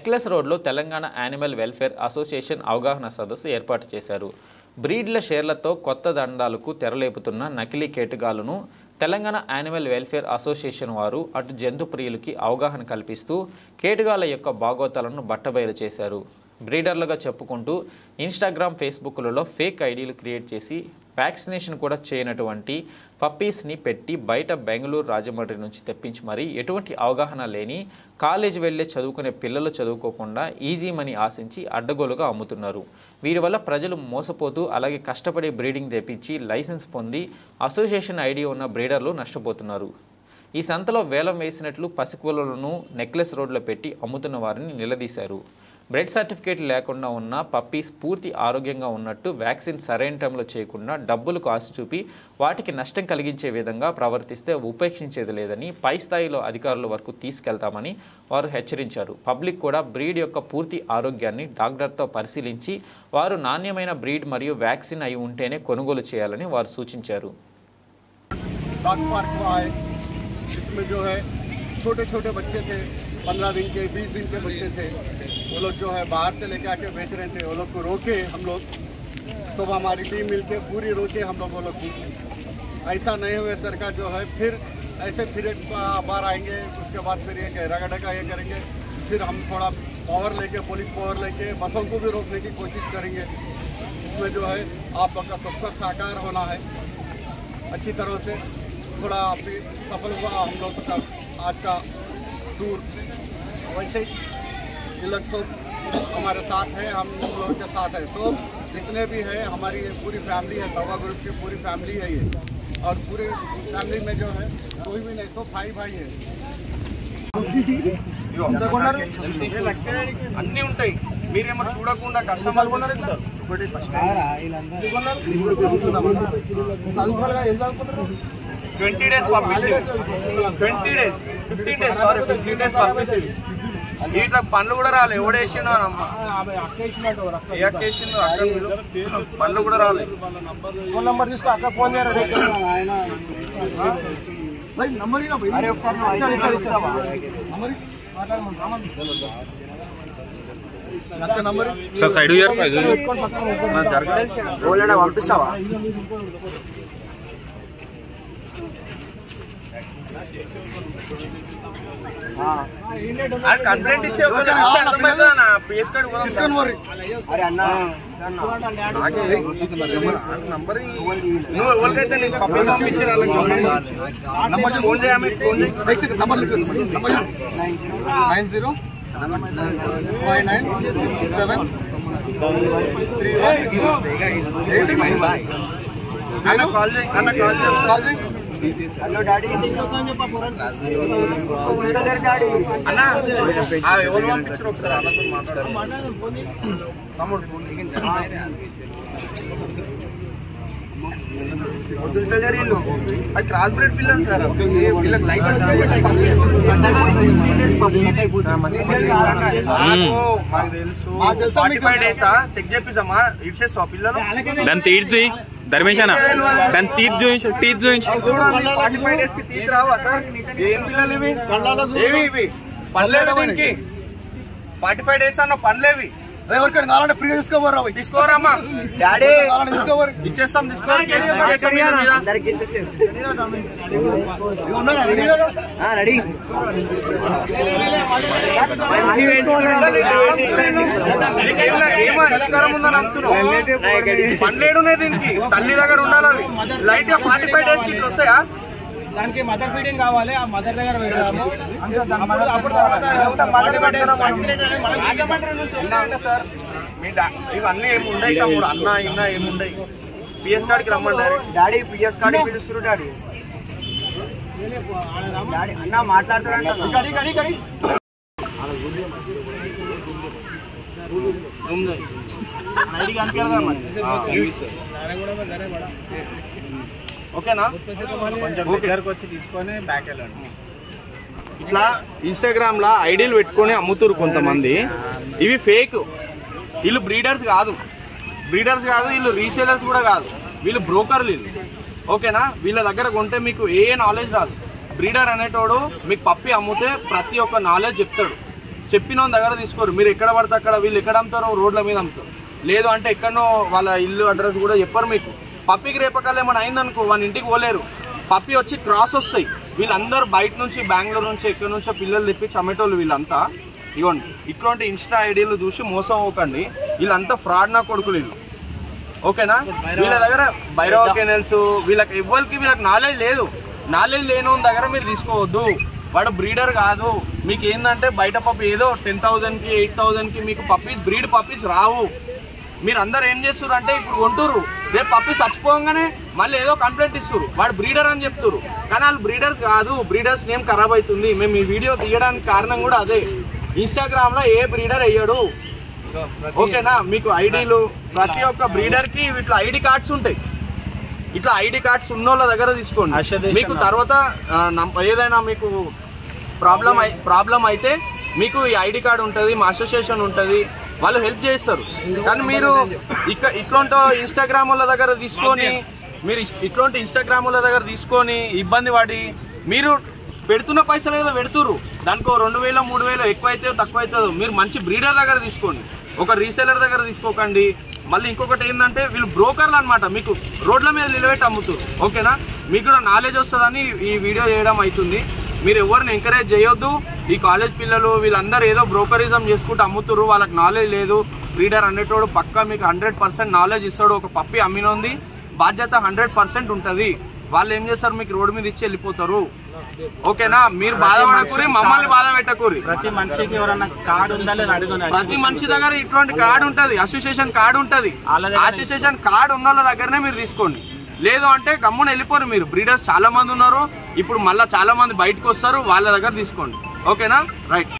Necklace రోడ్లో Telangana animal welfare association అవగాహన సదస్సు ఏర్పాటు చేశారు. బ్రీడ్ల షేర్లతో కొత్త దందాలకు తెరలేపుతున్న నకిలీ కేటుగాలను తెలంగాణ యానిమల్ వెల్ఫేర్ అసోసియేషన్ వారు అటు జంతు ప్రియులకి అవగాహన కల్పిస్తూ కేటుగాల యొక్క బాగోతాలను బట్టబయలు చేశారు. బ్రీడర్లుగా చెప్పుకుంటూ ఇన్స్టాగ్రామ్, ఫేస్బుక్లలో ఫేక్ ఐడీలు క్రియేట్ చేసి వ్యాక్సినేషన్ కూడా చేయనటువంటి పప్పీస్ని పెట్టి బయట బెంగళూరు, రాజమండ్రి నుంచి తెప్పించి మరీ ఎటువంటి అవగాహన లేని కాలేజీ వెళ్ళే చదువుకునే పిల్లలు చదువుకోకుండా ఈజీ మనీ ఆశించి అడ్డగోలుగా అమ్ముతున్నారు. వీరి వల్ల ప్రజలు మోసపోతూ అలాగే కష్టపడి బ్రీడింగ్ తెప్పించి లైసెన్స్ పొంది అసోసియేషన్ ఐడి ఉన్న బ్రీడర్లు నష్టపోతున్నారు. ఈ సంతలో వేలం వేసినట్లు పసికూలను నెక్లెస్ రోడ్లో పెట్టి అమ్ముతున్న వారిని నిలదీశారు. బ్రెడ్ సర్టిఫికేట్ లేకుండా ఉన్న పప్పీస్ పూర్తి ఆరోగ్యంగా ఉన్నట్టు వ్యాక్సిన్ సరైన టైంలో చేయకుండా డబ్బులకు ఆశ చూపి వాటికి నష్టం కలిగించే విధంగా ప్రవర్తిస్తే ఉపేక్షించేది లేదని పై స్థాయిలో అధికారుల వరకు తీసుకెళ్తామని వారు హెచ్చరించారు. పబ్లిక్ కూడా బ్రీడ్ యొక్క పూర్తి ఆరోగ్యాన్ని డాక్టర్తో పరిశీలించి వారు నాణ్యమైన బ్రీడ్ మరియు వ్యాక్సిన్ అయి ఉంటేనే కొనుగోలు చేయాలని వారు సూచించారు. इसमें जो है छोटे छोटे बच्चे थे, 15 दिन के 20 दिन के बच्चे थे, वो लोग जो है बाहर से लेके आके बेच रहे थे। वो लोग को रोके हम लोग, सुबह हमारी टीम मिलके पूरी रोके हम लोग वो लोग को। ऐसा नहीं हुए सरकार जो है फिर ऐसे फिर एक बार आएंगे, उसके बाद फिर ये घेरा का ये करेंगे। फिर हम थोड़ा पावर लेके, पुलिस पावर लेके बसों को भी रोकने की कोशिश करेंगे। इसमें जो है आप लोग का सबका साकार होना है अच्छी तरह से। थोड़ा अभी सफल हुआ हम लोग का आज का टूर। वैसे ही ये लोग सब हमारे साथ है, हम लोग के साथ है। सब जितने भी है हमारी पूरी फैमिली है, तवा ग्रुप की पूरी फैमिली है ये। और पूरे फैमिली में जो है कोई भी नहीं, सब भाई भाई है। అన్నీ ఉంటాయి, మీరేమో చూడకుండా కస్టమర్ 20 days పంపించి 20 days 15 days సారీ 15 days పంపించి ఇట్లా పనులు కూడా రాలే. ఎవడేసిండు అమ్మ ఎక్కేసిండు అక్కడ పనులు కూడా రాలే. ఫోన్ నంబర్ తీసుకో, అక్కడ ఫోన్ చేయరా సార్ సైడ్ పంపిస్తావా? కంప్లైంట్ ఇచ్చే పేస్ కార్డు నువ్వు ఎవరికైతే నీకు పబ్లిక్ పంపించారు ఫోన్ చేయాలి. 90590731 కాల్ చేయి అన్న, కాల్ చేయి. హలో డాడీ అన్న, ఎవరు పంపించారు ఒకసారి అన్నతో మాట్లాడారు. తమ్ముడు అది క్రాస్ బ్రీడ్ పిల్లలు సార్, వీళ్ళకి లైసెన్స్ మాకు తెలుసు. 45 days చెక్ చేపిస్తామా? ఇచ్చేస్తావా పిల్లలు? దాన్ని తీర్చి ధర్మేశానా దాన్ని టీత్ చూయించు. 45 days కి తీసి రావా సార్? ఏం పిల్లలు ఇవి? ఏవి ఇవి? పనిలేదు దీనికి. 45 days అన్న పనిలేవి. ఎవరికైనా కావాలంటే ఫ్రీగా తీసుకోవరా? తీసుకోరమ్మా డాడీ, తీసుకోవరు, ఇచ్చేస్తాం. ఏమో అధికారం ఉందని అంటున్నావు. పనిలేడునే దీనికి, తల్లి దగ్గర ఉండాలి. అవి లైట్ గా 45 days కి ఇట్లా వస్తాయా? దానికి మదర్ ఫీడింగ్ కావాలి, ఆ మదర్ దగ్గర సార్. ఇవన్నీ ఏమి ఉండయి తమ్ముడు, అన్న ఇన్న ఏమి ఉండయి. పిఎస్ కార్డుకి రమ్మంటారు డాడీ. పిఎస్ కార్డు పిలుస్తారు డాడీ. అన్న మాట్లాడుతున్నాడు. ఓకేనా? కొంచెం దగ్గరకు వచ్చి తీసుకొని బ్యాక్ వెళ్ళండి. ఇట్లా ఇన్స్టాగ్రామ్ లా ఐడీలు పెట్టుకొని అమ్ముతురు కొంతమంది. ఇవి ఫేక్. వీళ్ళు బ్రీడర్స్ కాదు, వీళ్ళు రీసేలర్స్ కూడా కాదు, వీళ్ళు బ్రోకర్లు వీళ్ళు. ఓకేనా? వీళ్ళ దగ్గర కొంటే మీకు ఏ నాలెడ్జ్ రాదు. బ్రీడర్ అనేటోడు మీకు పప్పి అమ్ముతే ప్రతి ఒక్క నాలెడ్జ్ చెప్తాడు. చెప్పిన దగ్గర తీసుకోరు. మీరు ఎక్కడ పడితే అక్కడ వీళ్ళు ఎక్కడ అమ్ముతారో రోడ్ల మీద అమ్ముతారు, లేదు అంటే ఎక్కడనో వాళ్ళ ఇల్లు అడ్రస్ కూడా చెప్పరు మీకు. పప్పికి రేపకాలు ఏమైనా అయిందనుకో వాళ్ళ ఇంటికి పోలేరు, పప్పి వచ్చి క్రాస్ వస్తాయి. వీళ్ళందరూ బయట నుంచి బెంగళూరు నుంచి ఎక్కడి నుంచో పిల్లలు తెప్పి చమ్మేటోళ్ళు వీళ్ళంతా. ఇవ్వండి ఇట్లాంటి ఇన్స్టా ఐడీలు చూసి మోసం అవ్వకండి, వీళ్ళంతా ఫ్రాడ్ నా కొడుకులు వీళ్ళు, ఓకేనా. వీళ్ళ దగ్గర భైరవ కెనల్స్ వీళ్ళకి ఎవ్వరికి వీళ్ళకి నాలెడ్జ్ లేదు. నాలెడ్జ్ లేని దగ్గర మీరు తీసుకోవద్దు, వాడు బ్రీడర్ కాదు. మీకు ఏంటంటే బయట పప్పి ఏదో 10,000కి 8,000కి మీకు పప్పీస్ బ్రీడ్ పప్పీస్ రావు. మీరు అందరు ఏం చేస్తారు అంటే ఇప్పుడు కొంటురు, రేపు పప్పి చచ్చిపోగానే మళ్ళీ ఏదో కంప్లైంట్ ఇస్తారు, వాడు బ్రీడర్ అని చెప్తారు. కానీ వాళ్ళు బ్రీడర్స్ కాదు, బ్రీడర్స్ నేమ్ ఖరాబ్ అవుతుంది. మేము ఈ వీడియో తీయడానికి కారణం కూడా అదే. ఇన్స్టాగ్రామ్లో ఏ బ్రీడర్ వేయడు, ఓకేనా. మీకు ఐడీలు ప్రతి ఒక్క బ్రీడర్కి ఇట్లా ఐడి కార్డ్స్ ఉంటాయి, ఇట్లా ఐడి కార్డ్స్ ఉన్నోళ్ళ దగ్గర తీసుకోండి. మీకు తర్వాత ఏదైనా మీకు ప్రాబ్లం అయితే మీకు ఈ ఐడి కార్డు ఉంటుంది, మా అసోసియేషన్ ఉంటుంది, వాళ్ళు హెల్ప్ చేస్తారు. కానీ మీరు ఇట్లాంటి ఇన్స్టాగ్రామ్ వాళ్ళ దగ్గర తీసుకొని ఇబ్బంది పడి మీరు పెడుతున్న పైసలు ఏదో పెడుతురు, దానికో 2,000 3,000 ఎక్కువ అయితే తక్కువ అవుతుందో. మీరు మంచి బ్రీడర్ దగ్గర తీసుకోండి, ఒక రీసేలర్ దగ్గర తీసుకోకండి. మళ్ళీ ఇంకొకటి ఏంటంటే వీళ్ళు బ్రోకర్లు అనమాట, మీకు రోడ్ల మీద నిలబెట్టి అమ్ముతారు, ఓకేనా. మీకు కూడా నాలెడ్జ్ వస్తుందని ఈ వీడియో చేయడం అవుతుంది. మీరు ఎవరిని ఎంకరేజ్ చేయొద్దు. ఈ కాలేజ్ పిల్లలు వీళ్ళందరూ ఏదో బ్రోకరిజం చేసుకుంటూ అమ్ముతారు, వాళ్ళకి నాలెడ్జ్ లేదు. బ్రీడర్ అనేటోడు పక్కా మీకు 100% నాలెడ్జ్ ఇస్తాడు. ఒక పప్పి అమ్మినోంది బాధ్యత 100% ఉంటుంది. వాళ్ళు ఏం చేస్తారు, మీకు రోడ్డు మీద ఇచ్చి వెళ్ళిపోతారు, ఓకేనా. మీరు బాధపడకూరి, మమ్మల్ని బాధ పెట్టకూరి. ప్రతి మనిషికి ఎవరన్నా కార్డు ఉందా లేదా అడుగుతుంది. ప్రతి మనిషి దగ్గర ఇటువంటి కార్డు ఉంటుంది, అసోసియేషన్ కార్డు ఉంటుంది. అసోసియేషన్ కార్డు ఉన్న వాళ్ళ దగ్గరనే మీరు తీసుకోండి, లేదు అంటే గమ్మున వెళ్ళిపోరు. మీరు బ్రీడర్స్ చాలా మంది ఉన్నారు, ఇప్పుడు మళ్ళీ చాలా మంది బయటకు వస్తారు, వాళ్ళ దగ్గర తీసుకోండి, ఓకేనా. రైట్.